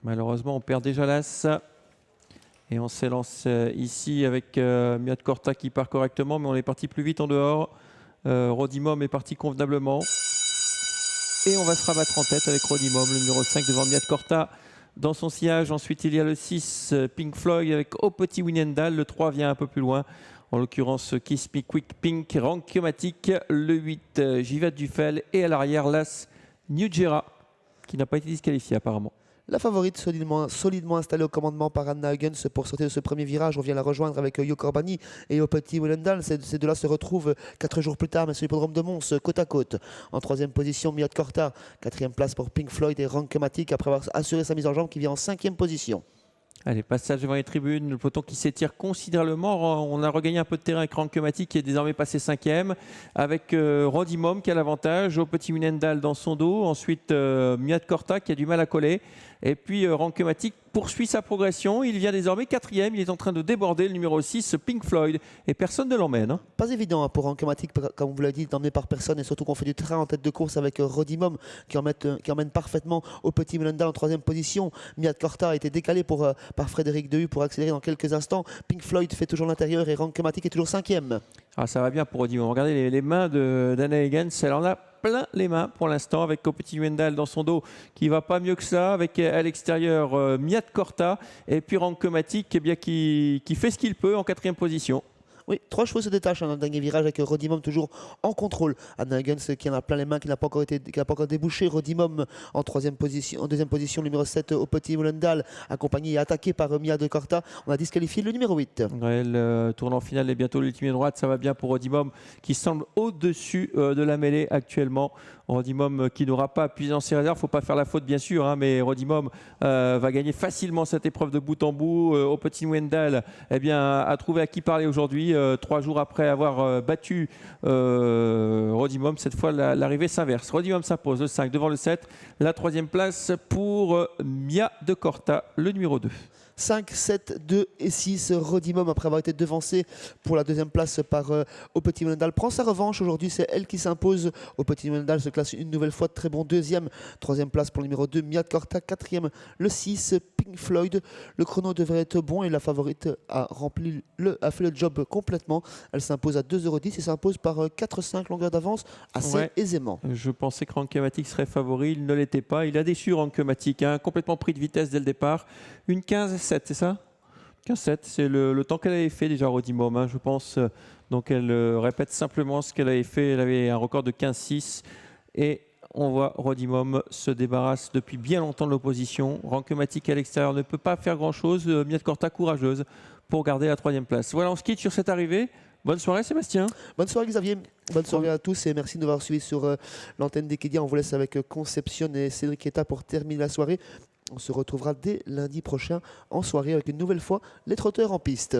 Malheureusement, on perd déjà l'As. Et on s'élance ici avec Miat Korta qui part correctement, mais on est parti plus vite en dehors. Rodimum est parti convenablement. Et on va se rabattre en tête avec Rodimum, le numéro 5 devant Miat Korta dans son sillage. Ensuite, il y a le 6, Pink Floyd avec Au Petit Winendal. Le 3 vient un peu plus loin. En l'occurrence, Kiss Me Quick Pink, Rankomatic. Le 8, Jivat Dufel. Et à l'arrière, l'As Nugera, qui n'a pas été disqualifié apparemment. La favorite solidement installée au commandement par Anna Hugens pour sortir de ce premier virage. On vient la rejoindre avec Yo Corbani et Au Petit Willendal. Ces deux-là se retrouvent 4 jours plus tard, mais sur l'hippodrome de Mons, côte à côte. En troisième position, Miat Korta. Quatrième place pour Pink Floyd et Rankomatic après avoir assuré sa mise en jambe qui vient en cinquième position. Allez, passage devant les tribunes, le peloton qui s'étire considérablement. On a regagné un peu de terrain avec Rankomatic qui est désormais passé 5e, avec Rodimum qui a l'avantage, Au Petit Winendal dans son dos, ensuite Miat Korta qui a du mal à coller, et puis Rankomatic poursuit sa progression. Il vient désormais 4e, il est en train de déborder le numéro 6, Pink Floyd, et personne ne l'emmène. Hein. Pas évident pour Rankomatic, comme vous l'avez dit, d'emmener par personne, et surtout qu'on fait du train en tête de course avec Rodimum qui emmène parfaitement Au Petit Willendal en troisième position. Miat Korta a été décalé par Frédéric Dehu pour accélérer dans quelques instants. Pink Floyd fait toujours l'intérieur et Rankomatic est toujours 5e. Ah, ça va bien pour Rodimum. Regardez les mains d'Anna Higgins, elle en a plein les mains pour l'instant avec Au Petit Wendal dans son dos qui va pas mieux que ça, avec à l'extérieur Miat Korta et puis Rankomatic qui fait ce qu'il peut en 4e position. Oui, 3 chevaux se détachent dans le dernier virage avec Rodimum toujours en contrôle. Anna Hugens qui en a plein les mains, qui n'a pas encore débouché. Rodimum en deuxième position, numéro 7 Au Petit Willendal, accompagné et attaqué par Miat Korta. On a disqualifié le numéro 8. Ouais, le tournant final est bientôt l'ultime droite, ça va bien pour Rodimum qui semble au-dessus de la mêlée actuellement. Rodimum qui n'aura pas appuyé dans ses réserves, il ne faut pas faire la faute bien sûr, hein, mais Rodimum va gagner facilement cette épreuve de bout en bout. Au Petit Wendal a trouvé à qui parler aujourd'hui. 3 jours après avoir battu Rodimum, cette fois l'arrivée s'inverse. Rodimum s'impose, le 5 devant le 7. La 3e place pour Miat Korta, le numéro 2. 5, 7, 2 et 6. Rodimum, après avoir été devancé pour la 2e place par Au Petit Willendal, prend sa revanche. Aujourd'hui, c'est elle qui s'impose. Au Petit Willendal se classe une nouvelle fois très bon 2e. 3e place pour le numéro 2, Miat Korta. 4e, le 6, Pink Floyd. Le chrono devrait être bon et la favorite a fait le job complètement. Elle s'impose à 2,10 € et s'impose par 4-5 longueurs d'avance assez aisément. Je pensais que Rankomatic serait favori, il ne l'était pas. Il a déçu Rankomatic, hein, complètement pris de vitesse dès le départ. Une 15-7, c'est ça? 15-7, c'est le temps qu'elle avait fait déjà Rodimum, hein, je pense. Donc elle répète simplement ce qu'elle avait fait. Elle avait un record de 15-6 et on voit Rodimum se débarrasse depuis bien longtemps de l'opposition. Rankomatic à l'extérieur ne peut pas faire grand-chose. Miat Korta courageuse pour garder la 3e place. Voilà, on se quitte sur cette arrivée. Bonne soirée Sébastien. Bonne soirée Xavier. Bonne soirée à tous et merci de nous avoir suivis sur l'antenne d'Ekedia. On vous laisse avec Conception et Cédric Eta pour terminer la soirée. On se retrouvera dès lundi prochain en soirée avec une nouvelle fois les trotteurs en piste.